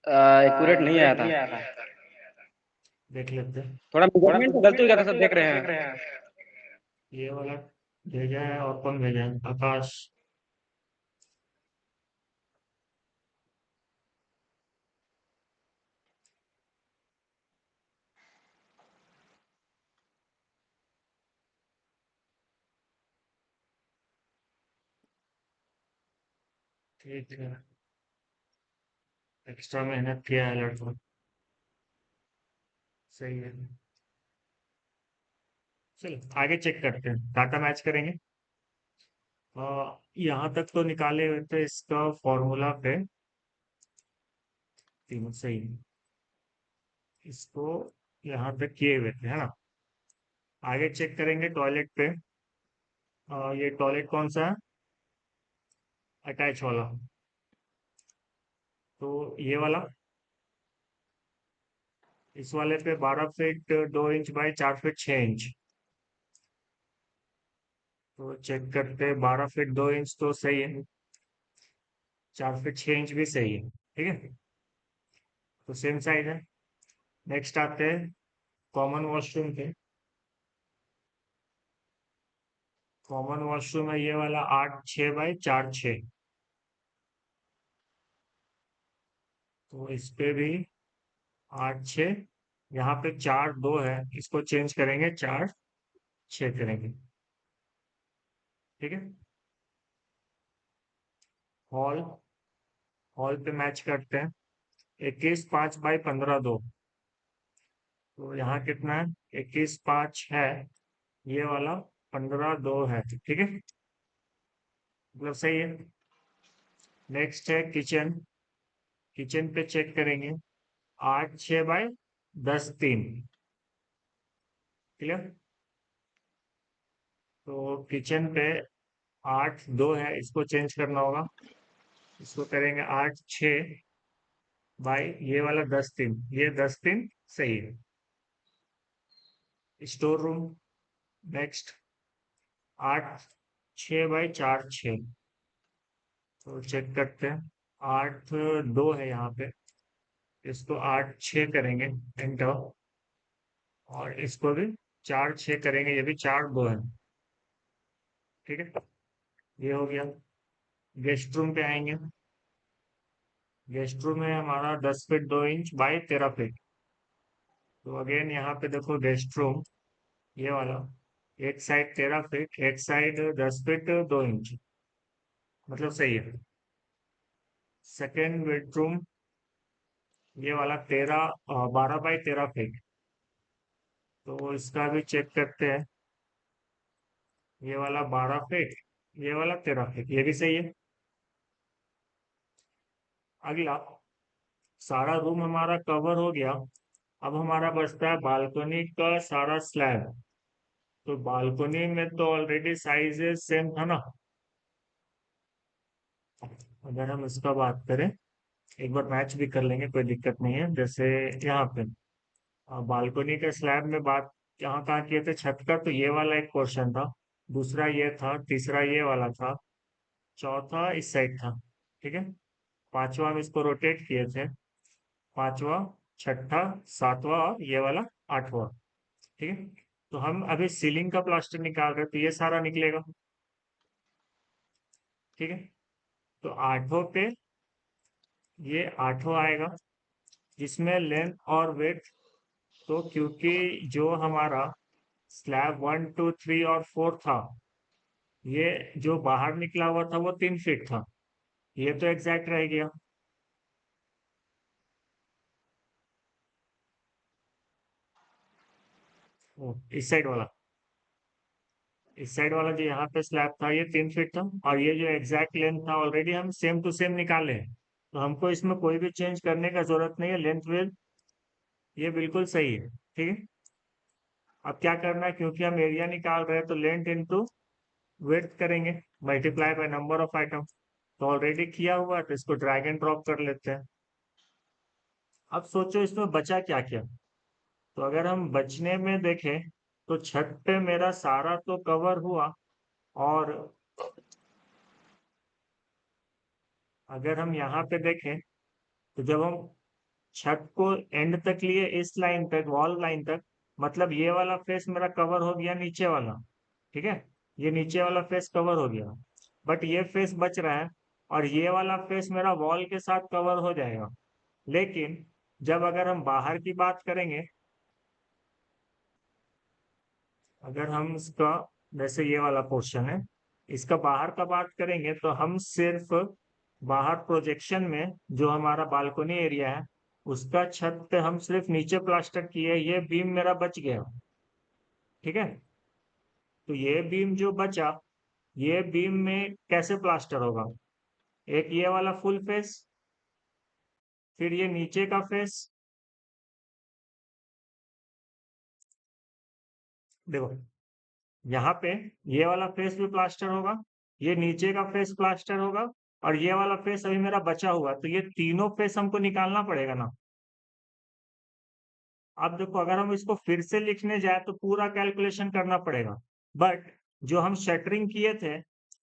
Accurate नहीं आया था। देख लेते हैं। थोड़ा मेजरमेंट गलती हो जाता, सब देख रहे हैं। ये वाला भेजा है, और कौन भेजा है? आकाश। ठीक है, एक्स्ट्रा मेहनत किया है लड़का। सही है। चलो आगे चेक करते हैं, डाटा मैच करेंगे। यहाँ तक तो निकाले हुए थे इसका फॉर्मूला पे, तीनों सही है। इसको यहाँ तक किए हुए थे, है ना? आगे चेक करेंगे टॉयलेट पे। ये टॉयलेट कौन सा है? अटैच वाला। तो ये वाला, इस वाले पे 12 feet 2 inch by 4 feet 6 inch. तो चेक करते हैं, 12 फीट 2 इंच तो सही है, 4 फीट 6 इंच भी सही है, ठीक है। तो सेम साइज है। नेक्स्ट आते हैं कॉमन वॉशरूम पे। कॉमन वॉशरूम है ये वाला 8 6 बाई 4 6। तो इस पे भी 8 6, यहाँ पे 4 2 है, इसको चेंज करेंगे, 4 6 करेंगे, ठीक है। हॉल, हॉल पे मैच करते हैं। 21 5 बाई 15 2। तो यहाँ कितना है? 21 5 है, ये वाला 15 2 है, ठीक है, मतलब सही है। नेक्स्ट है किचन। किचन पे चेक करेंगे, 8 6 बाई 10 3। क्लियर? तो किचन पे 8 2 है, इसको चेंज करना होगा। इसको करेंगे 8 6 बाई ये वाला 10 3, ये 10 3 सही है। Store room next, 8 6 by 4 6। तो चेक करते हैं, 8 2 है यहाँ पे, इसको 8 6 करेंगे, एंटर। और इसको भी 4 6 करेंगे, ये भी 4 2 है, ठीक है। ये हो गया। गेस्ट रूम पे आएंगे। गेस्ट रूम है हमारा 10 फीट 2 इंच बाई 13 फीट। तो अगेन यहाँ पे देखो गेस्ट रूम, ये वाला, एक साइड 13 फीट, एक साइड 10 फीट 2 इंच, मतलब सही है। सेकेंड बेडरूम, ये वाला 12 बाई 13 फीट। तो इसका भी चेक करते हैं, ये वाला 12 फीट, ये वाला 13 फीट, ये भी सही है। अगला, सारा रूम हमारा कवर हो गया। अब हमारा बचता है बालकनी का सारा स्लैब। तो बालकनी में तो ऑलरेडी साइज सेम था ना। अगर हम इसका बात करें, एक बार मैच भी कर लेंगे, कोई दिक्कत नहीं है। जैसे यहाँ पे बालकनी के स्लैब में बात यहाँ कहाँ किए थे, छत का, तो ये वाला एक पोर्शन था, दूसरा ये था, तीसरा ये वाला था, चौथा इस साइड था, ठीक है। पांचवा हम इसको रोटेट किए थे, पांचवा, छठा, सातवां और ये वाला आठवां, ठीक है। तो हम अभी सीलिंग का प्लास्टर निकाल रहे हैं, तो ये सारा निकलेगा, ठीक है। तो आठों पे ये आठों आएगा, जिसमें लेंथ और वेथ, तो क्योंकि जो हमारा स्लैब 1 2 3 और 4 था, ये जो बाहर निकला हुआ था वो 3 फीट था, ये तो एग्जैक्ट रह गया। इस साइड वाला जो यहाँ पे स्लैब था ये 3 फीट था, और ये जो एग्जैक्ट लेंथ था ऑलरेडी हम सेम टू सेम निकाले हैं, तो हमको इसमें कोई भी चेंज करने का जरूरत नहीं है। लेंथ वेथ ये बिल्कुल सही है, ठीक है। अब क्या करना है, क्योंकि हम एरिया निकाल रहे हैं, तो लेंथ इंटू विड्थ करेंगे, multiply by number of item. तो ऑलरेडी किया हुआ है, तो इसको ड्रैग एंड ड्रॉप कर लेते हैं। अब सोचो इसमें बचा क्या क्या। तो अगर हम बचने में देखें, तो छत पे मेरा सारा तो कवर हुआ, और अगर हम यहाँ पे देखें, तो जब हम छत को एंड तक लिए इस लाइन तक, वॉल लाइन तक, मतलब ये वाला फेस मेरा कवर हो गया नीचे वाला, ठीक है, ये नीचे वाला फेस कवर हो गया, बट ये फेस बच रहा है और ये वाला फेस मेरा वॉल के साथ कवर हो जाएगा। लेकिन जब अगर हम बाहर की बात करेंगे, अगर हम इसका, जैसे ये वाला पोर्शन है, इसका बाहर का बात करेंगे तो हम सिर्फ बाहर प्रोजेक्शन में जो हमारा बालकनी एरिया है उसका छत पे हम सिर्फ नीचे प्लास्टर किए, ये बीम मेरा बच गया, ठीक है। तो ये बीम जो बचा, ये बीम में कैसे प्लास्टर होगा? एक ये वाला फुल फेस, फिर ये नीचे का फेस, देखो यहाँ पे ये वाला फेस भी प्लास्टर होगा, ये नीचे का फेस प्लास्टर होगा, और ये वाला फेस अभी मेरा बचा हुआ, तो ये तीनों फेस हमको निकालना पड़ेगा ना। अब देखो अगर हम इसको फिर से लिखने जाए तो पूरा कैलकुलेशन करना पड़ेगा, बट जो हम शटरिंग किए थे,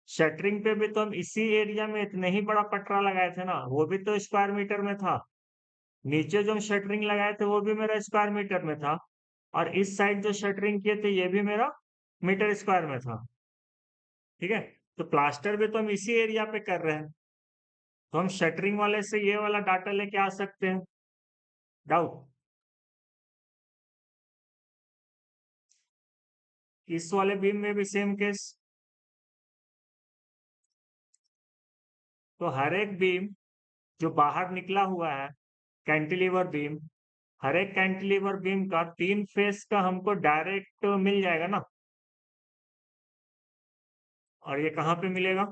शटरिंग पे भी तो हम इसी एरिया में इतने ही बड़ा पटरा लगाए थे ना, वो भी तो स्क्वायर मीटर में था। नीचे जो हम शटरिंग लगाए थे वो भी मेरा स्क्वायर मीटर में था, और इस साइड जो शटरिंग किए थे ये भी मेरा मीटर स्क्वायर में था, ठीक है। तो प्लास्टर भी तो हम इसी एरिया पे कर रहे हैं, तो हम शटरिंग वाले से ये वाला डाटा लेके आ सकते हैं। डाउट? इस वाले बीम में भी सेम केस। तो हर एक बीम जो बाहर निकला हुआ है, कैंटिलीवर बीम, हर एक कैंटिलीवर बीम का 3 फेस का हमको डायरेक्ट मिल जाएगा ना। और ये कहाँ पे मिलेगा?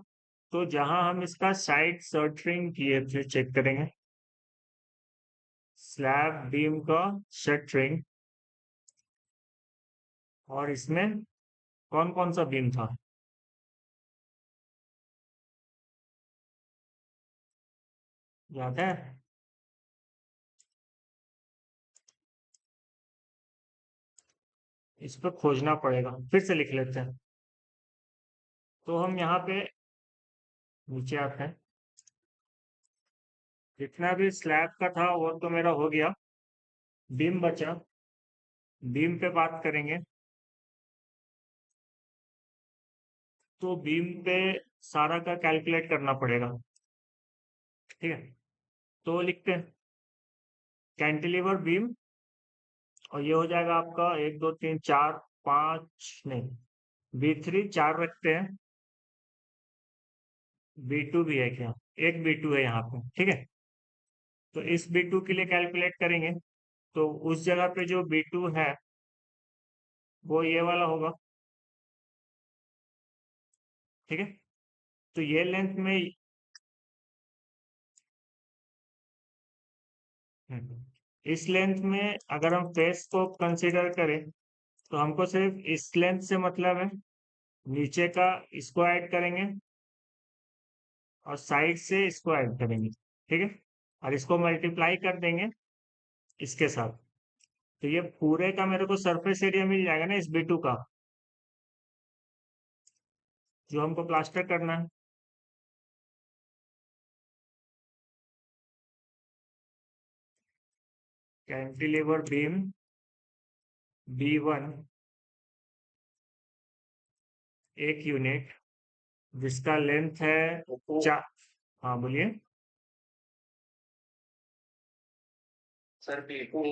तो जहां हम इसका साइड शटरिंग किए थे, चेक करेंगे, स्लैब बीम का शटरिंग, और इसमें कौन कौन सा बीम था? याद है? इस पर खोजना पड़ेगा, फिर से लिख लेते हैं। तो हम यहाँ पे नीचे आते हैं, जितना भी स्लैब का था वो तो मेरा हो गया, बीम बचा, बीम पे बात करेंगे। तो बीम पे सारा का कैलकुलेट करना पड़ेगा, ठीक है। तो लिखते हैं कैंटिलीवर बीम, और ये हो जाएगा आपका 1 2 3 4 5, नहीं, B3 4 रखते हैं, B2 भी है क्या? एक B2 है यहाँ पे, ठीक है। तो इस B2 के लिए कैलकुलेट करेंगे, तो उस जगह पे जो B2 है वो ये वाला होगा, ठीक है। तो ये लेंथ में, इस लेंथ में अगर हम फेस को कंसीडर करें तो हमको सिर्फ इस लेंथ से मतलब है, नीचे का इसको ऐड करेंगे और साइड से इसको ऐड करेंगे, ठीक है, और इसको मल्टीप्लाई कर देंगे इसके साथ, तो ये पूरे का मेरे को सरफेस एरिया मिल जाएगा ना इस B2 का, जो हमको प्लास्टर करना है। कैंटिलीवर बीम B1 एक यूनिट, जिसका लेंथ है 4। हाँ बोलिए। सर B2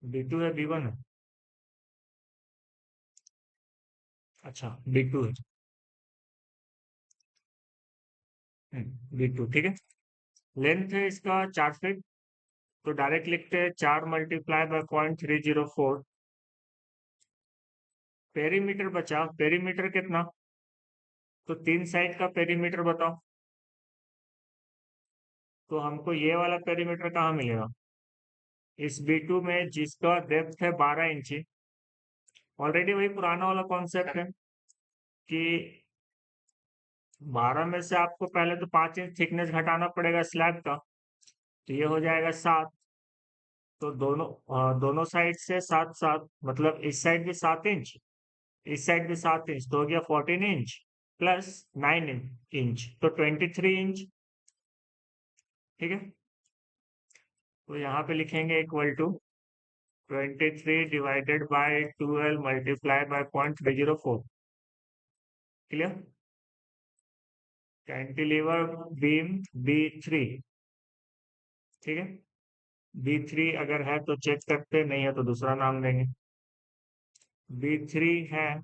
B2 है, B1 है? अच्छा, B2 है। B2, ठीक है। लेंथ है इसका 4 फीट, तो डायरेक्ट लिखते हैं 4 मल्टीप्लाई बाय 0.304। पेरीमीटर बचा, पेरीमीटर कितना? तो 3 साइड का पेरीमीटर बताओ। तो हमको ये वाला पेरीमीटर कहाँ मिलेगा? इस B2 में जिसका डेप्थ है 12 इंची, ऑलरेडी वही पुराना वाला कॉन्सेप्ट है कि 12 में से आपको पहले तो 5 इंच थिकनेस घटाना पड़ेगा स्लैब का, तो ये हो जाएगा 7। तो दोनों साइड से 7 7, मतलब इस साइड भी 7 इंच, इस साइड भी 7 इंच, तो हो गया 14 इंच प्लस 9 इंच, तो 23 इंच, ठीक है। तो यहाँ पे लिखेंगे equal to 23 divided by 12 multiply by 0.304। Clear? Cantilever beam B3, ठीक है। B3 अगर है तो चेक करते, नहीं है तो दूसरा नाम देंगे। B3 है,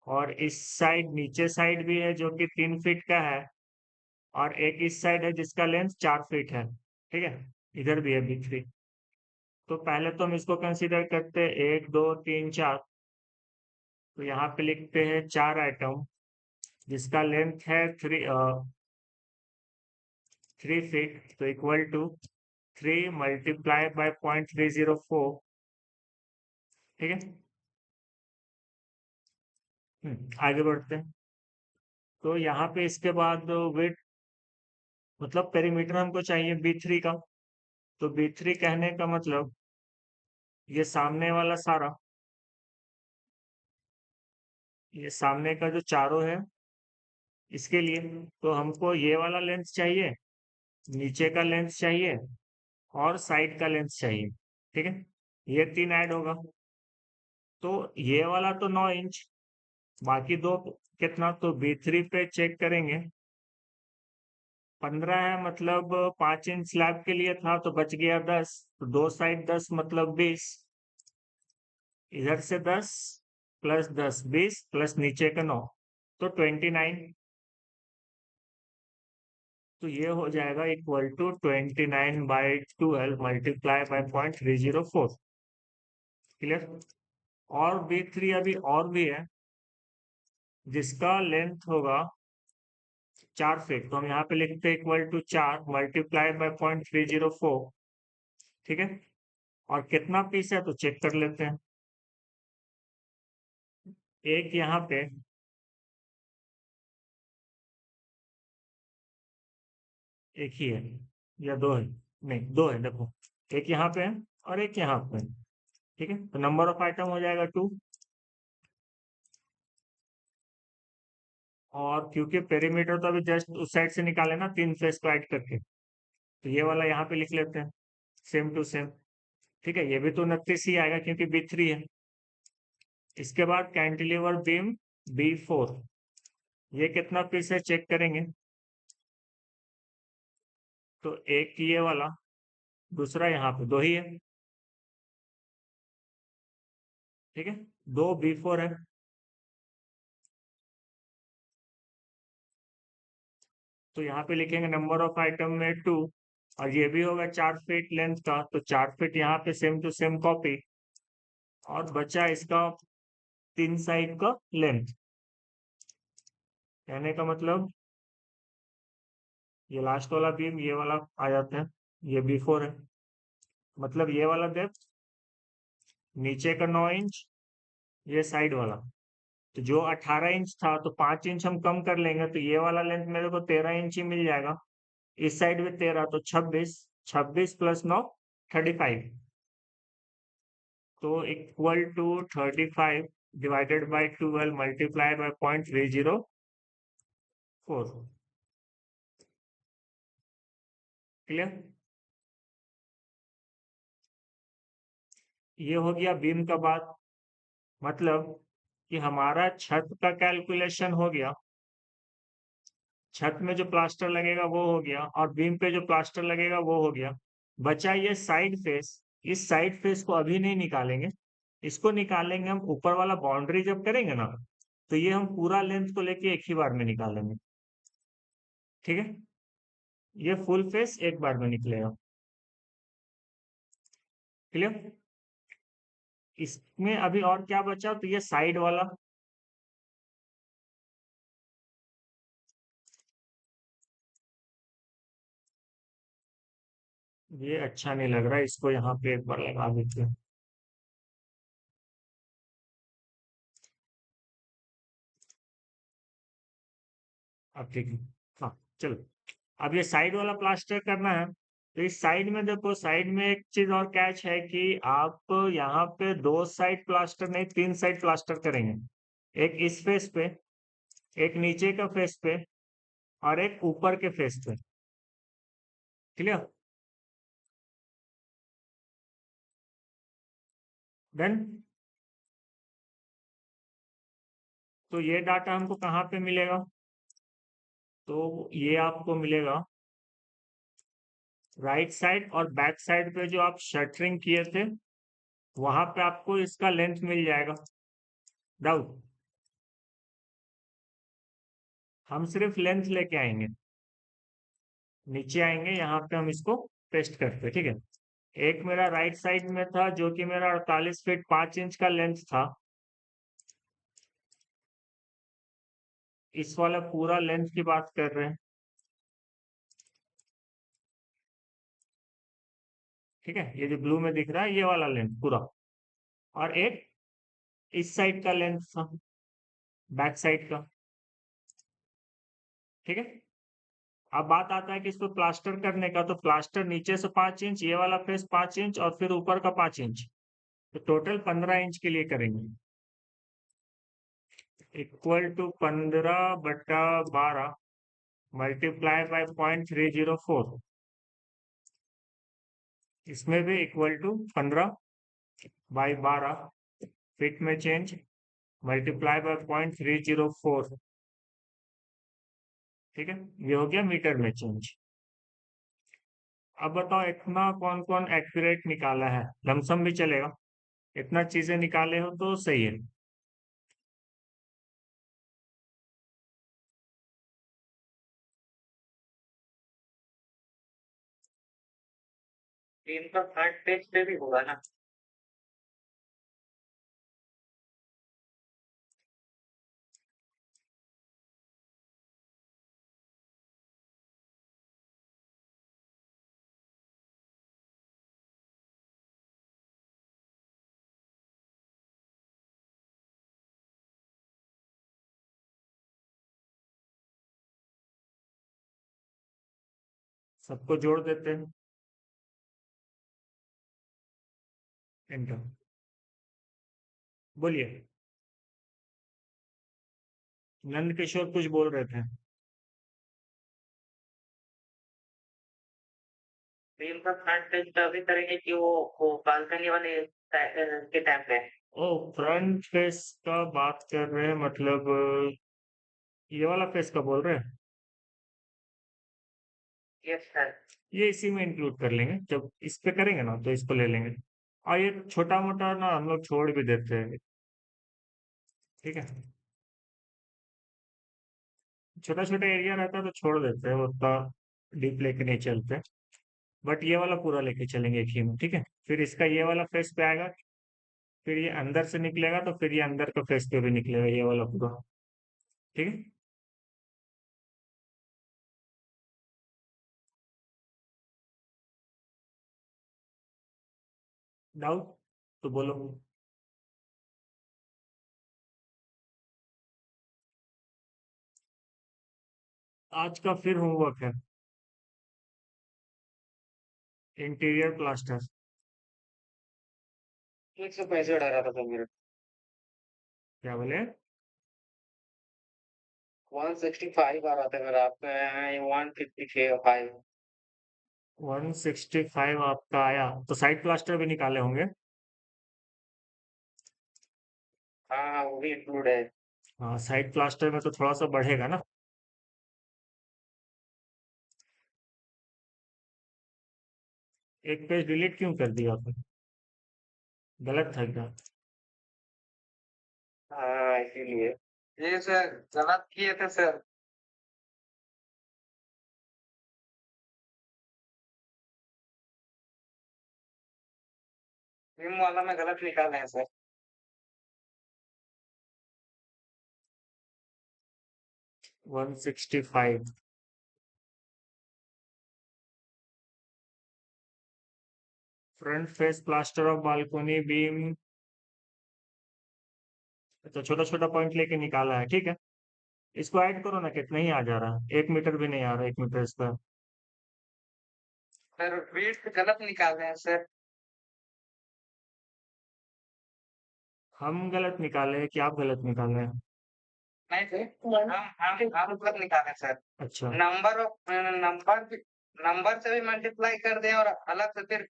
और इस साइड नीचे साइड भी है जो कि 3 फीट का है, और एक इस साइड है जिसका लेंथ 4 फीट है, ठीक है। इधर भी है B3। तो पहले तो हम इसको कंसीडर करते हैं 1 2 3 4। तो यहाँ पे लिखते हैं 4 आइटम जिसका लेंथ है 3 फीट, तो इक्वल टू 3 मल्टीप्लाई बाय 0.304, ठीक है। आगे बढ़ते हैं। तो यहाँ पे इसके बाद विड्थ, मतलब पेरीमीटर हमको चाहिए B3 का। तो B3 कहने का मतलब ये सामने वाला सारा, ये सामने का जो चारों है इसके लिए, तो हमको ये वाला लेंथ चाहिए, नीचे का लेंथ चाहिए, और साइड का लेंथ चाहिए, ठीक है। ये 3 ऐड होगा। तो ये वाला तो 9 इंच, बाकी दो कितना, तो B3 पे चेक करेंगे। 15 है, मतलब 5 इंच स्लैब के लिए था, तो बच गया 10। तो दो साइड 10 मतलब 20। इधर से 10 प्लस 10 20 प्लस नीचे का 9, तो 29। तो ये हो जाएगा equal to 29/12 multiply by 0.304। Clear? और B3 अभी और भी है जिसका लेंथ होगा 4 फीट। तो हम यहाँ पे लिखते हैं इक्वल टू 4 मल्टीप्लाई बाय 0.304, ठीक है। और कितना पीस है तो चेक कर लेते हैं। एक यहाँ पे, एक ही है या दो है? नहीं, दो है, देखो। एक यहाँ पे है और एक यहाँ पे है, ठीक है। तो नंबर ऑफ आइटम हो जाएगा 2। और क्योंकि पेरीमीटर तो अभी जस्ट उस साइड से निकाले ना, 3 फेस को ऐड करके, तो ये वाला यहाँ पे लिख लेते हैं सेम टू सेम, ठीक है। ये भी तो 29 ही आएगा क्योंकि B3 है। इसके बाद कैंटिलीवर बीम B4, ये कितना पीस है चेक करेंगे। तो एक ये वाला, दूसरा यहाँ पे, दो ही है, ठीक है। दो B4 है। तो यहाँ पे लिखेंगे नंबर ऑफ आइटम में 2, और ये भी होगा 4 फीट लेंथ का, तो 4 फीट यहाँ पे सेम टू सेम कॉपी। और बचा इसका 3 साइड का लेंथ, कहने का मतलब ये लास्ट वाला बीम ये वाला आ जाता है, ये B4 है। मतलब ये वाला डेप्थ नीचे का 9 इंच, ये साइड वाला, तो जो 18 इंच था तो 5 इंच हम कम कर लेंगे, तो ये वाला लेंथ मेरे को 13 इंच ही मिल जाएगा। इस साइड में 13, तो 26, 26 प्लस 9 35। तो equal to 35 divided by 12 multiply by 0.304। Clear? ये हो गया बीम का बात। मतलब कि हमारा छत का कैलकुलेशन हो गया, छत में जो प्लास्टर लगेगा वो हो गया, और बीम पे जो प्लास्टर लगेगा वो हो गया। बचा ये साइड फेस। इस साइड फेस को अभी नहीं निकालेंगे, इसको निकालेंगे हम ऊपर वाला बाउंड्री जब करेंगे ना, तो ये हम पूरा लेंथ को लेके एक ही बार में निकालेंगे, ठीक है। ये फुल फेस एक बार में निकलेगा। क्लियर? इसमें अभी और क्या बचा, तो ये साइड वाला। ये अच्छा नहीं लग रहा, इसको यहाँ पे एक बार लगा देते हैं। अब ठीक है। हाँ, चलो। अब ये साइड वाला प्लास्टर करना है, तो इस साइड में देखो, साइड में एक चीज और कैच है कि आप यहाँ पे दो साइड प्लास्टर नहीं, 3 साइड प्लास्टर करेंगे। एक इस फेस पे, एक नीचे का फेस पे, और एक ऊपर के फेस पे। क्लियर? डन। तो ये डाटा हमको कहाँ पे मिलेगा? तो ये आपको मिलेगा राइट साइड और बैक साइड पे जो आप शटरिंग किए थे वहां पे आपको इसका लेंथ मिल जाएगा। डाउट? हम सिर्फ लेंथ लेके आएंगे, नीचे आएंगे, यहाँ पे हम इसको पेस्ट करते हैं, ठीक है। एक मेरा राइट साइड में था जो कि मेरा 48 फीट 5 इंच का लेंथ था। इस वाला पूरा लेंथ की बात कर रहे हैं, ठीक है। ये जो ब्लू में दिख रहा है ये वाला लेंथ पूरा, और एक इस साइड का लेंथ था, बैक साइड का, ठीक है। अब बात आता है कि इसको प्लास्टर करने का, तो प्लास्टर नीचे से 5 इंच, ये वाला फेस 5 इंच और फिर ऊपर का 5 इंच, तो टोटल 15 इंच के लिए करेंगे। Equal to 15/12 multiply by 0.304। इसमें भी इक्वल टू 15/12 फीट में चेंज मल्टीप्लाई बाय 0.304, ठीक है। ये हो गया मीटर में चेंज। अब बताओ इतना कौन कौन एक्यूरेट निकाला है? लमसम भी चलेगा, इतना चीजें निकाले हो तो सही है। तीन का फ्रंट पेज पे भी होगा ना? सबको जोड़ देते हैं, एंटर। बोलिए, नंद किशोर कुछ बोल रहे थे। तीन का फ्रंट पेज तो अभी करेंगे कि वो बालकनी वाले के टाइम पे? ओ, फ्रंट फेस का बात कर रहे हैं, मतलब ये वाला फेस का बोल रहे हैं। Yes sir. ये इसी में इंक्लूड कर लेंगे, जब इस पे करेंगे ना तो इसको ले लेंगे। और ये छोटा मोटा ना हम लोग छोड़ भी देते हैं, ठीक है। छोटा छोटा एरिया रहता है तो छोड़ देते हैं, वो उतना डीप लेके नहीं चलते। बट ये वाला पूरा लेके चलेंगे एक ही में, ठीक है। फिर इसका ये वाला फेस पे आएगा, फिर ये अंदर से निकलेगा तो फिर ये अंदर का फेस पे भी निकलेगा ये वाला पूरा, ठीक है। डाउट तो बोलो। आज का फिर होमवर्क है, इंटीरियर प्लास्टर। 165 आ रहा था सर मेरा। क्या बोले? 165 आ रहा था मेरा, आपका 155। 165 आपका आया तो साइड प्लास्टर भी निकाले होंगे। हाँ हाँ, वो भी इंक्लूड है। हाँ, साइड प्लास्टर में तो थोड़ा सा बढ़ेगा ना। एक पेज डिलीट क्यों कर दिया आपने? गलत था क्या? हाँ इसीलिए। ये सर गलत किए थे सर। जिम वाला में गलत निकाले हैं sir. 165 front face plaster of balcony beam, तो छोटा छोटा पॉइंट लेके निकाला है, ठीक है। इसको ऐड करो ना, कितना ही आ जा रहा है, 1 मीटर भी नहीं आ रहा, 1 मीटर इसका। सर वेट गलत निकाले हैं सर। हम गलत निकाले हैं कि आप गलत निकाले हैं? नहीं सर, हम गलत निकाले सर। अच्छा। नंबर नंबर नंबर से भी मल्टीप्लाई कर दिया और अलग से फिर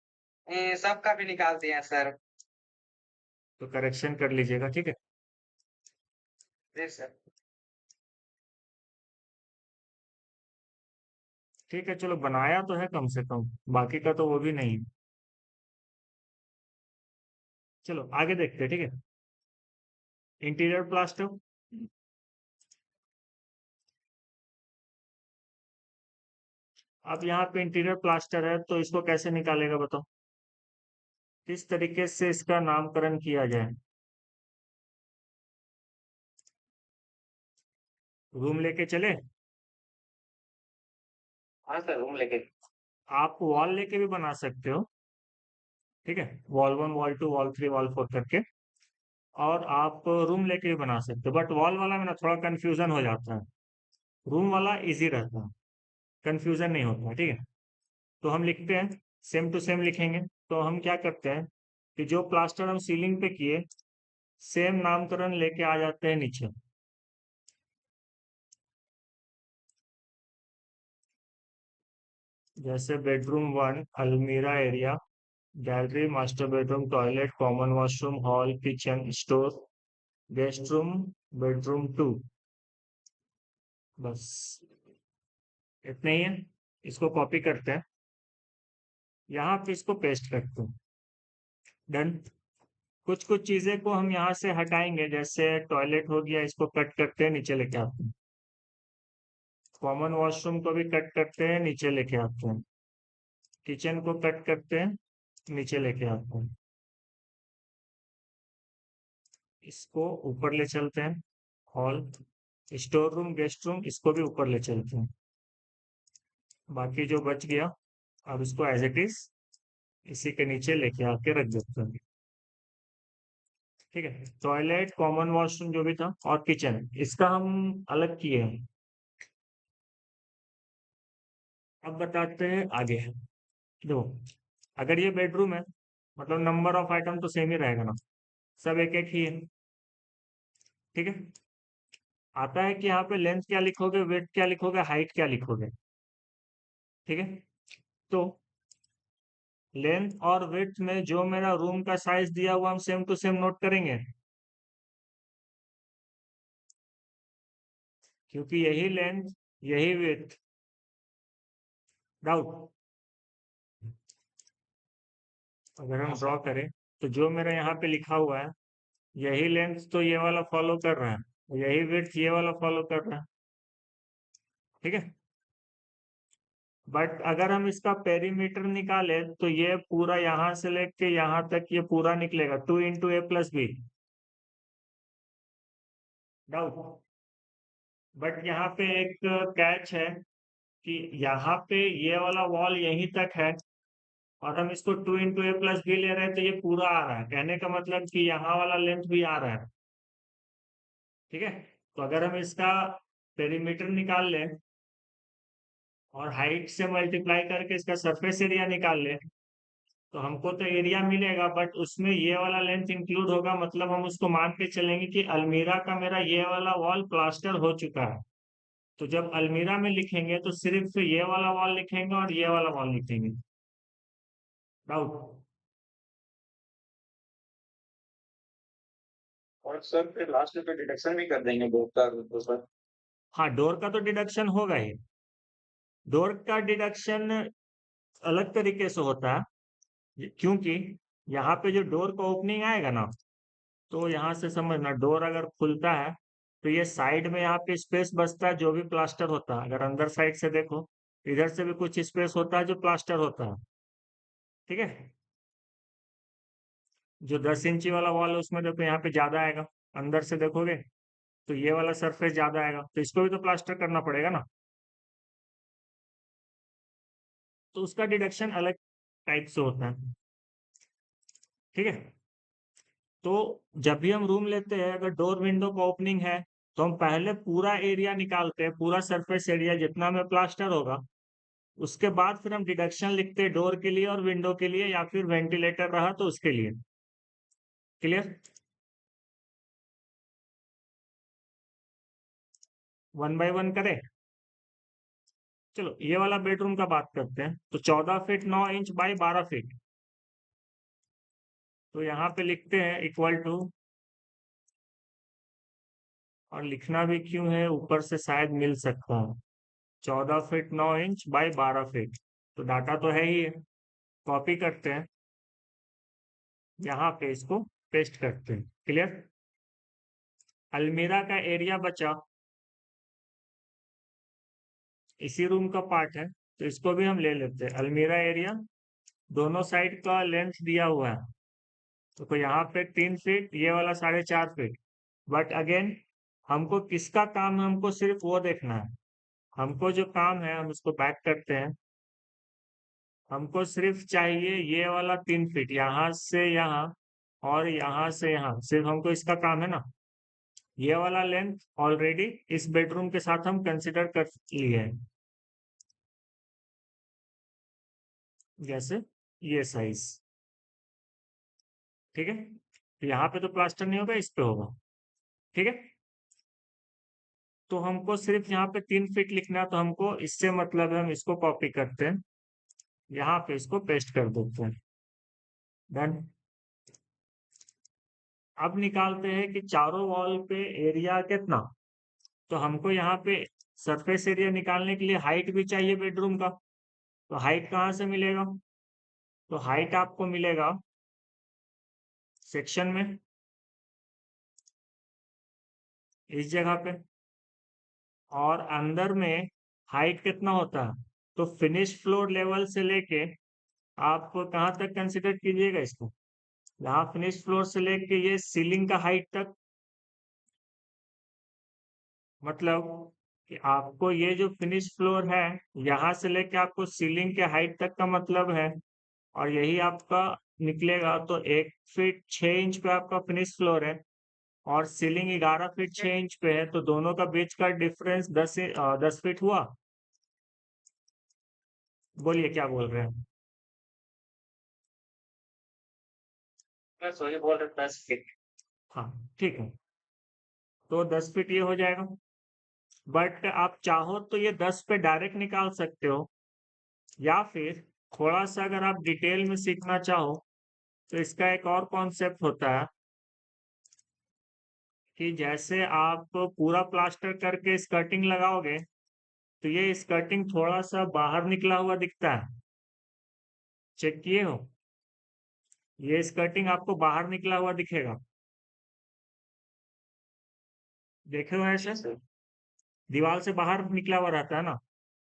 सबका भी निकाल दिया सर। तो करेक्शन कर लीजिएगा, ठीक है। जी सर। ठीक है, चलो बनाया तो है कम से कम, बाकी का तो वो भी नहीं। चलो आगे देखते हैं, ठीक है। इंटीरियर प्लास्टर, अब यहाँ पे इंटीरियर प्लास्टर है तो इसको कैसे निकालेगा बताओ, किस तरीके से इसका नामकरण किया जाए। रूम लेके चले, हाँ सर, रूम लेके। आप वॉल लेके भी बना सकते हो, ठीक है, वॉल 1 वॉल 2 वॉल 3 वॉल 4 करके, और आप रूम लेके भी बना सकते हो, बट वॉल वाला में ना थोड़ा कंफ्यूजन हो जाता है, रूम वाला इजी रहता है, कंफ्यूजन नहीं होता, ठीक है। तो हम लिखते हैं, सेम टू सेम लिखेंगे। तो हम क्या करते हैं कि जो प्लास्टर हम सीलिंग पे किए, सेम नामकरण लेके आ जाते हैं नीचे। जैसे बेडरूम 1 अलमीरा area, gallery, master bedroom, toilet, common washroom, hall, kitchen, store, guest room, bedroom 2, बस इतना ही है। इसको कॉपी करते हैं, यहाँ पे इसको पेस्ट करते हैं, डन। कुछ कुछ चीजें को हम यहाँ से हटाएंगे, जैसे टॉयलेट हो गया, इसको कट करते हैं, नीचे लेके आते हैं। कॉमन वॉशरूम को भी कट करते हैं, नीचे लेके आते हैं। किचन को कट करते हैं, नीचे लेके आते हैं। इसको ऊपर ले चलते हैं, hall, store room, guest room, इसको भी ऊपर ले चलते हैं। बाकी जो बच गया, अब इसको एज इट इज इसी के नीचे लेके आके रख देते हैं, ठीक है। टॉयलेट, कॉमन वॉशरूम जो भी था, और किचन, इसका हम अलग किए हैं। अब बताते हैं आगे। देखो, अगर ये बेडरूम है, मतलब नंबर ऑफ आइटम तो सेम ही रहेगा ना, सब एक एक ही है, ठीक है। आता है कि यहाँ पे लेंथ क्या लिखोगे, वेट क्या लिखोगे, हाइट क्या लिखोगे, ठीक है। तो लेंथ और विड्थ में जो मेरा रूम का साइज दिया हुआ हम सेम टू सेम नोट करेंगे, क्योंकि यही लेंथ यही विड्थ। डाउट? अगर हम ड्रॉ करें तो जो मेरा यहाँ पे लिखा हुआ है, यही लेंथ तो ये वाला फॉलो कर रहा है, यही विड्थ ये वाला फॉलो कर रहा है, ठीक है। बट अगर हम इसका पेरीमीटर निकाले तो ये पूरा यहाँ से लेके यहाँ तक ये पूरा निकलेगा 2 × A + B। डाउट? बट यहाँ पे एक कैच है कि यहाँ पे ये वाला वॉल यहीं तक है, और हम इसको 2 × A + B ले रहे हैं, तो ये पूरा आ रहा है, कहने का मतलब कि यहाँ वाला लेंथ भी आ रहा है, ठीक है। तो अगर हम इसका पेरीमीटर निकाल लें और हाइट से मल्टीप्लाई करके इसका सरफेस एरिया निकाल लें, तो हमको तो एरिया मिलेगा, बट उसमें ये वाला लेंथ इंक्लूड होगा, मतलब हम उसको मान के चलेंगे कि अलमीरा का मेरा ये वाला वॉल प्लास्टर हो चुका है। तो जब अलमीरा में लिखेंगे तो सिर्फ ये वाला वॉल लिखेंगे और ये वाला वॉल लिखेंगे। डाउट? और सर फिर लास्ट में तो डिडक्शन भी कर देंगे दो का तो सर। हाँ, डोर का तो डिडक्शन होगा ही। डोर का डिडक्शन अलग तरीके से होता है, क्योंकि यहाँ पे जो डोर का ओपनिंग आएगा ना, तो यहाँ से समझना, डोर अगर खुलता है तो ये साइड में यहाँ पे स्पेस बचता है, जो भी प्लास्टर होता है। अगर अंदर साइड से देखो, इधर से भी कुछ स्पेस होता है जो प्लास्टर होता है, ठीक है। जो 10 इंची वाला वॉल है उसमें देखो यहाँ पे ज्यादा आएगा, अंदर से देखोगे तो ये वाला सरफेस ज्यादा आएगा, तो इसको भी तो प्लास्टर करना पड़ेगा ना, तो उसका डिडक्शन अलग टाइप से होता है, ठीक है। तो जब भी हम रूम लेते हैं, अगर डोर विंडो का ओपनिंग है, तो हम पहले पूरा एरिया निकालते हैं, पूरा सरफेस एरिया जितना में प्लास्टर होगा, उसके बाद फिर हम डिडक्शन लिखते हैं डोर के लिए और विंडो के लिए, या फिर वेंटिलेटर रहा तो उसके लिए। क्लियर? 1 बाय 1 करें। चलो ये वाला बेडरूम का बात करते हैं, तो 14 फीट 9 इंच बाई 12 फीट, तो यहाँ पे लिखते हैं इक्वल टू, और लिखना भी क्यों है, ऊपर से शायद मिल सकता है, 14 फीट 9 इंच बाई 12 फीट। तो डाटा तो है ही है, कॉपी करते हैं, यहाँ पे इसको पेस्ट करते हैं। क्लियर। अलमीरा का एरिया बचा, इसी रूम का पार्ट है, तो इसको भी हम ले लेते हैं। अलमीरा एरिया दोनों साइड का लेंथ दिया हुआ है, तो यहाँ पे 3 फीट, ये वाला 4.5 फीट। बट अगेन हमको किसका काम है, हमको सिर्फ वो देखना है। हमको जो काम है, हम इसको बैक करते हैं, हमको सिर्फ चाहिए ये वाला 3 फीट, यहाँ से यहाँ और यहाँ से यहाँ, सिर्फ हमको इसका काम है ना। ये वाला लेंथ ऑलरेडी इस बेडरूम के साथ हम कंसिडर कर लिए हैं, जैसे ये साइज। ठीक है, तो यहाँ पे तो प्लास्टर नहीं होगा, इस पे होगा। ठीक है, तो हमको सिर्फ यहाँ पे 3 फीट लिखना है, तो हमको इससे मतलब है, हम इसको कॉपी करते हैं, यहाँ पे इसको पेस्ट कर देते हैं। डन। अब निकालते हैं कि चारों वॉल पे एरिया कितना। तो हमको यहाँ पे सरफेस एरिया निकालने के लिए हाइट भी चाहिए बेडरूम का। तो हाइट कहाँ से मिलेगा, तो हाइट आपको मिलेगा सेक्शन में, इस जगह पे। और अंदर में हाइट कितना होता है, तो फिनिश फ्लोर लेवल से लेके आप कहाँ तक कंसिडर कीजिएगा इसको, यहाँ फिनिश फ्लोर से लेके ये सीलिंग का हाइट तक। मतलब कि आपको ये जो फिनिश फ्लोर है, यहाँ से लेके आपको सीलिंग के हाइट तक का मतलब है, और यही आपका निकलेगा। तो 1 फीट 6 इंच पे आपका फिनिश फ्लोर है, और सीलिंग 11 फीट 6 इंच पे है, तो दोनों का बीच का डिफरेंस 10 फीट हुआ। बोलिए क्या बोल रहे हैं। बस वही बोल रहे 10 फीट। हाँ ठीक है, तो 10 फीट ये हो जाएगा। बट आप चाहो तो ये 10 पे डायरेक्ट निकाल सकते हो, या फिर थोड़ा सा अगर आप डिटेल में सीखना चाहो, तो इसका एक और कॉन्सेप्ट होता है कि जैसे आप पूरा प्लास्टर करके स्कर्टिंग लगाओगे, तो ये स्कर्टिंग थोड़ा सा बाहर निकला हुआ दिखता है। चेक किए हो, ये स्कर्टिंग आपको बाहर निकला हुआ दिखेगा, देखे हो ऐसे, दीवार से बाहर निकला हुआ रहता है ना।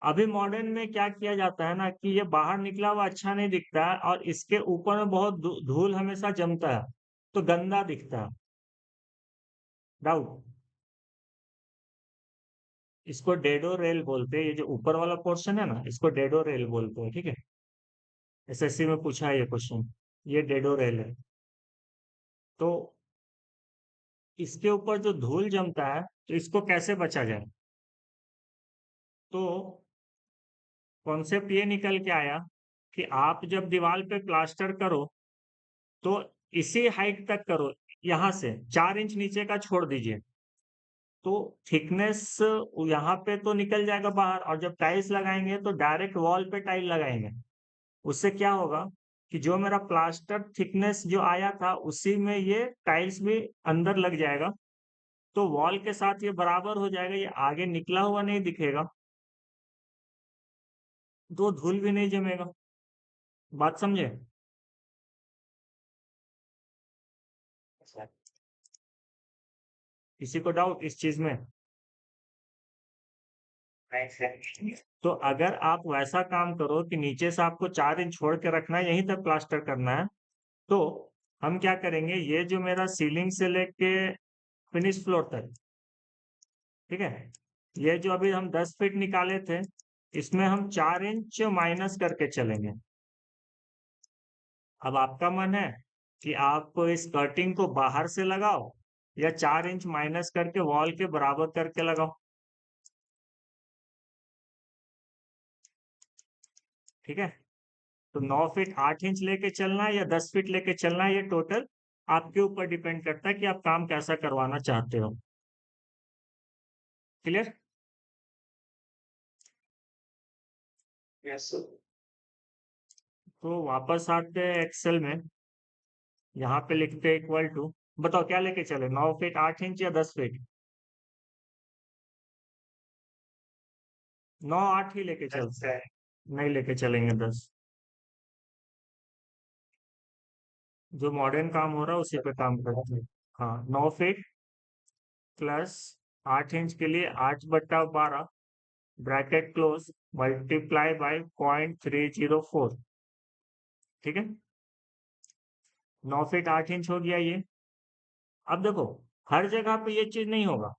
अभी मॉडर्न में क्या किया जाता है ना, कि ये बाहर निकला हुआ अच्छा नहीं दिखता है, और इसके ऊपर में बहुत धूल हमेशा जमता है, तो गंदा दिखता है। डाउट। इसको डेडो रेल बोलते हैं, ये जो ऊपर वाला पोर्शन है ना, इसको डेडो रेल बोलते हैं। ठीक है, एसएससी में पूछा है ये क्वेश्चन, ये डेडो रेल है। तो इसके ऊपर जो धूल जमता है, तो इसको कैसे बचा जाए। तो कॉन्सेप्ट ये निकल के आया कि आप जब दीवार पे प्लास्टर करो, तो इसी हाइट तक करो, यहाँ से 4 इंच नीचे का छोड़ दीजिए, तो थिकनेस यहाँ पे तो निकल जाएगा बाहर। और जब टाइल्स लगाएंगे, तो डायरेक्ट वॉल पे टाइल लगाएंगे, उससे क्या होगा कि जो मेरा प्लास्टर थिकनेस जो आया था, उसी में ये टाइल्स भी अंदर लग जाएगा, तो वॉल के साथ ये बराबर हो जाएगा, ये आगे निकला हुआ नहीं दिखेगा, तो धूल भी नहीं जमेगा। बात समझे। किसी को डाउट इस चीज में। तो अगर आप वैसा काम करो कि नीचे से आपको 4 इंच छोड़ के रखना है, यहीं तक प्लास्टर करना है, तो हम क्या करेंगे, ये जो मेरा सीलिंग से लेके फिनिश फ्लोर तक, ठीक है, ये जो अभी हम 10 फीट निकाले थे, इसमें हम 4 इंच माइनस करके चलेंगे। अब आपका मन है कि आप इस कटिंग को बाहर से लगाओ, या 4 इंच माइनस करके वॉल के बराबर करके लगाओ। ठीक है, तो 9 फीट 8 इंच लेके चलना है या 10 फीट लेके चलना है, ये टोटल आपके ऊपर डिपेंड करता है कि आप काम कैसा करवाना चाहते हो। क्लियर। यस। तो वापस आते हैं एक्सेल में। यहाँ पे लिखते हैं इक्वल टू, बताओ क्या लेके चले, 9 फीट 8 इंच या 10 फीट? 9 8 ही लेके चलते अच्छा हैं, नहीं लेके चलेंगे 10। जो मॉडर्न काम हो रहा है उसी पे काम करते हैं। हाँ, 9 फीट प्लस 8 इंच के लिए 8/12 ब्रैकेट क्लोज मल्टीप्लाई बाय 0.304। ठीक है, 9 फीट 8 इंच हो गया ये। अब देखो, हर जगह पे ये चीज नहीं होगा।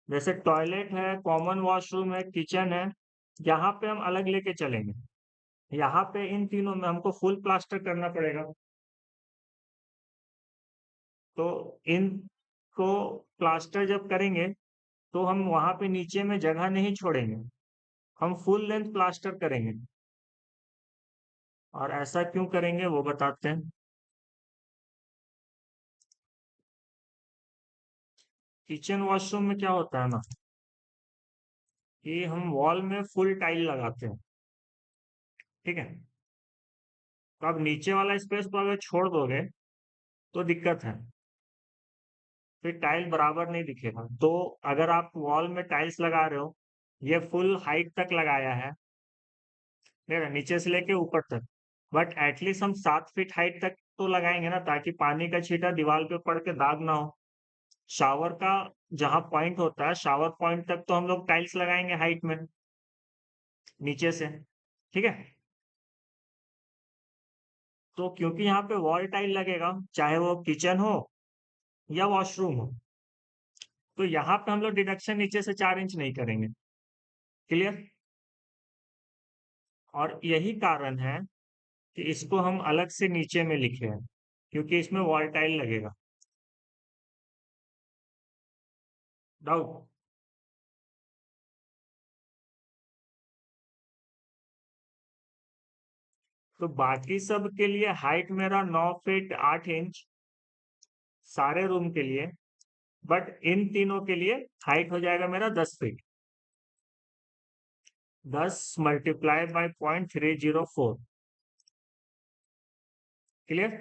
जैसे टॉयलेट है, कॉमन वॉशरूम है, किचन है, यहाँ पे हम अलग लेके चलेंगे। यहाँ पे इन तीनों में हमको फुल प्लास्टर करना पड़ेगा। तो इनको प्लास्टर जब करेंगे तो हम वहां पे नीचे में जगह नहीं छोड़ेंगे, हम फुल लेंथ प्लास्टर करेंगे। और ऐसा क्यों करेंगे वो बताते हैं। किचन वॉशरूम में क्या होता है ना, कि हम वॉल में फुल टाइल लगाते हैं। ठीक है, तो अब नीचे वाला स्पेस को अगर छोड़ दोगे तो दिक्कत है, फिर टाइल बराबर नहीं दिखेगा। तो अगर आप वॉल में टाइल्स लगा रहे हो, ये फुल हाइट तक लगाया है, ठीक है, नीचे से लेके ऊपर तक, बट एटलीस्ट हम 7 फीट हाइट तक तो लगाएंगे ना, ताकि पानी का छींटा दीवार पे पड़ के दाग ना हो। शावर का जहां पॉइंट होता है, शावर पॉइंट तक तो हम लोग टाइल्स लगाएंगे हाइट में, नीचे से। ठीक है, तो क्योंकि यहाँ पे वॉल टाइल लगेगा, चाहे वो किचन हो या वॉशरूम हो, तो यहाँ पे हम लोग डिडक्शन नीचे से 4 इंच नहीं करेंगे। क्लियर? और यही कारण है कि इसको हम अलग से नीचे में लिखे हैं, क्योंकि इसमें वॉल टाइल लगेगा। डाउट? तो बाकी सब के लिए हाइट मेरा 9 फीट 8 इंच, सारे रूम के लिए। बट इन तीनों के लिए हाइट हो जाएगा मेरा 10 feet. 10 multiply by 0.304। Clear?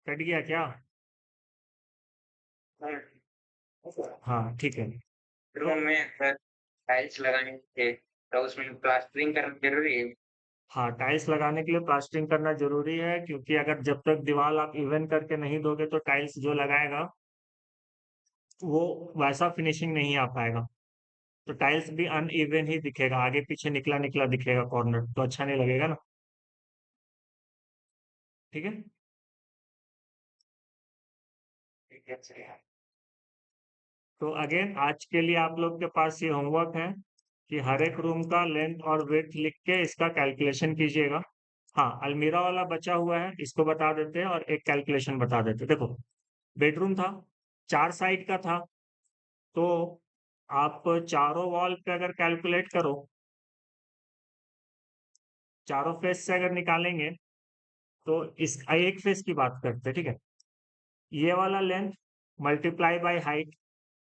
Cut गया क्या? हाँ ठीक है। रूम में टाइल्स लगाने के, तो उसमें प्लास्टरिंग करना जरूरी है। हाँ, टाइल्स लगाने के लिए प्लास्टरिंग करना जरूरी है, क्योंकि अगर जब तक दीवार आप इवन करके नहीं दोगे तो टाइल्स जो लगाएगा वो वैसा फिनिशिंग नहीं आ पाएगा। तो टाइल्स भी अनइवन ही दिखेगा, आगे पीछे निकला निकला दिखेगा कॉर्नर, तो अच्छा नहीं लगेगा ना। ठीक है, ठीक है, चलिए। तो अगेन आज के लिए आप लोग के पास ये होमवर्क है कि हर एक रूम का लेंथ और विड्थ लिख के इसका कैलकुलेशन कीजिएगा। हाँ, अलमीरा वाला बचा हुआ है, इसको बता देते हैं और एक कैलकुलेशन बता देते हैं। देखो, बेडरूम था, 4 साइड का था, तो आप चारों वॉल पे अगर कैलकुलेट करो, चारों फेस से अगर निकालेंगे, तो इस एक फेस की बात करते हैं। ठीक है, ये वाला लेंथ मल्टीप्लाई बाय हाइट,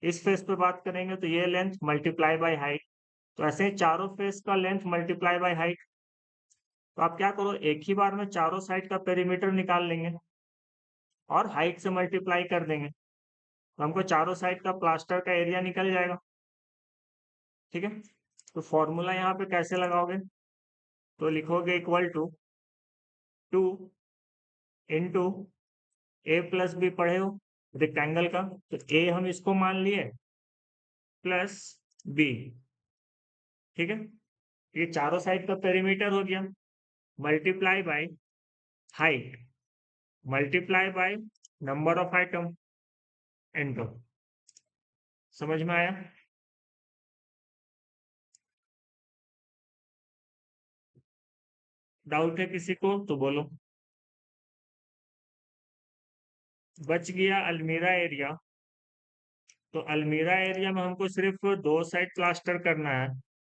इस फेस पे बात करेंगे तो ये लेंथ मल्टीप्लाई बाय हाइट। तो ऐसे ही चारों फेस का लेंथ मल्टीप्लाई बाय हाइट। तो आप क्या करो, एक ही बार में चारों साइड का पेरीमीटर निकाल लेंगे और हाइट से मल्टीप्लाई कर देंगे, तो हमको चारों साइड का प्लास्टर का एरिया निकल जाएगा। ठीक है, तो फॉर्मूला यहाँ पे कैसे लगाओगे, तो लिखोगे equal to 2 into A plus B, पढ़े हो रेक्टेंगल का, तो ए हम इसको मान लिए प्लस बी। ठीक है, ये चारों साइड का पेरीमीटर हो गया, multiply by height multiply by number of item enter. समझ में आया? डाउट है किसी को तो बोलो। बच गया अलमीरा एरिया। तो अलमीरा एरिया में हमको सिर्फ 2 साइड प्लास्टर करना है,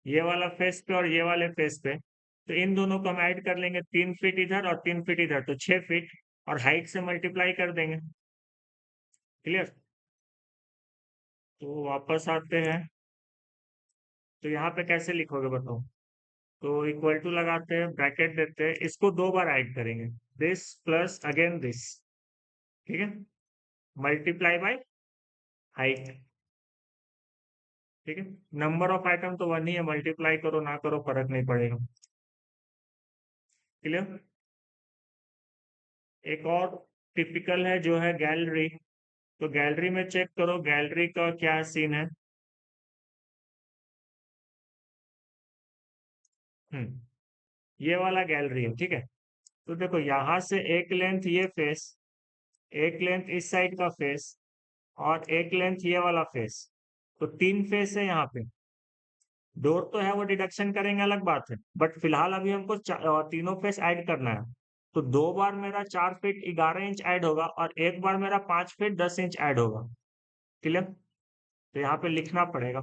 ये वाला फेस पे और ये वाले फेस पे। तो इन दोनों को हम ऐड कर लेंगे, 3 फीट इधर और 3 फीट इधर, तो 6 फीट, और हाइट से मल्टीप्लाई कर देंगे। क्लियर? तो वापस आते हैं, तो यहाँ पे कैसे लिखोगे बताओ? तो इक्वल टू लगाते हैं, ब्रैकेट देते हैं, इसको 2 बार ऐड करेंगे, दिस प्लस अगेन दिस, ठीक है, मल्टीप्लाई बाय हाइट, ठीक है। नंबर ऑफ आइटम तो 1 ही है, मल्टीप्लाई करो ना करो फर्क नहीं पड़ेगा। क्लियर? एक और टिपिकल है जो है गैलरी। तो गैलरी में चेक करो, गैलरी का क्या सीन है। ये वाला गैलरी है, ठीक है। तो देखो यहाँ से एक लेंथ ये फेस, एक लेंथ इस साइड का फेस, और एक लेंथ ये वाला फेस, तो 3 फेस है यहाँ पे। डोर तो है वो डिडक्शन करेंगे अलग बात है, बट फिलहाल अभी हमको तीनों फेस ऐड करना है। तो 2 बार मेरा 4 फीट 11 इंच ऐड होगा, और एक बार मेरा 5 फीट 10 इंच ऐड होगा। क्लियर? तो यहाँ पे लिखना पड़ेगा।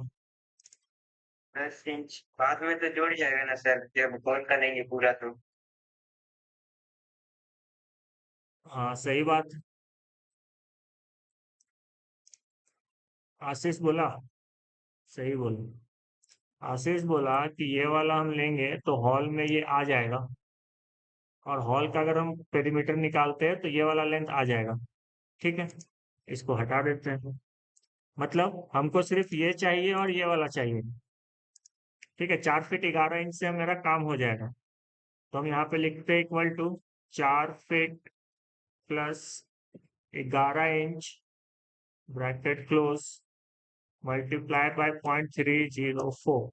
10 इंच बाद में तो जुड़ जाएगा ना सर, जब कॉल करेंगे पूरा तो। हाँ सही बात है। आशीष बोला, सही बोला। आशीष बोला कि ये वाला हम लेंगे तो हॉल में ये आ जाएगा, और हॉल का अगर हम पेरीमीटर निकालते हैं तो ये वाला लेंथ आ जाएगा, ठीक है। इसको हटा देते हैं, मतलब हमको सिर्फ ये चाहिए और ये वाला चाहिए, ठीक है। 4 फीट 11 इंच से मेरा काम हो जाएगा। तो हम यहाँ पे लिखते हैं equal to 4 feet plus 11 inch, bracket close, multiply by 0.304।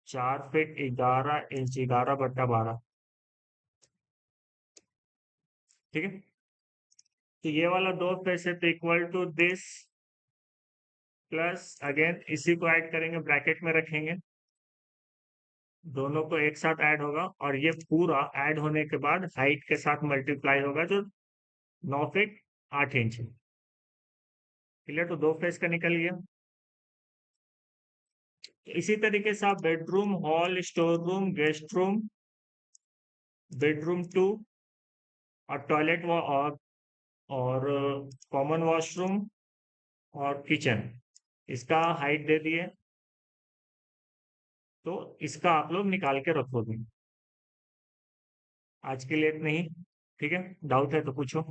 4 feet 11 inch, 11/12, ठीक है। तो ये वाला 2 फेस है, तो equal to this plus again इसी को ऐड करेंगे, ब्रैकेट में रखेंगे, दोनों को एक साथ ऐड होगा, और ये पूरा ऐड होने के बाद हाइट के साथ मल्टीप्लाई होगा, जो 9 फीट 8 इंच है। क्लियर? तो 2 फेस का निकल गया। इसी तरीके से आप bedroom, hall, store room, guest room, bedroom 2, और टॉयलेट और कॉमन वॉशरूम और किचन, इसका हाइट दे दिए, तो इसका आप लोग निकाल के रखोगे। आज के लिए इतना ही, ठीक है। डाउट है तो पूछो।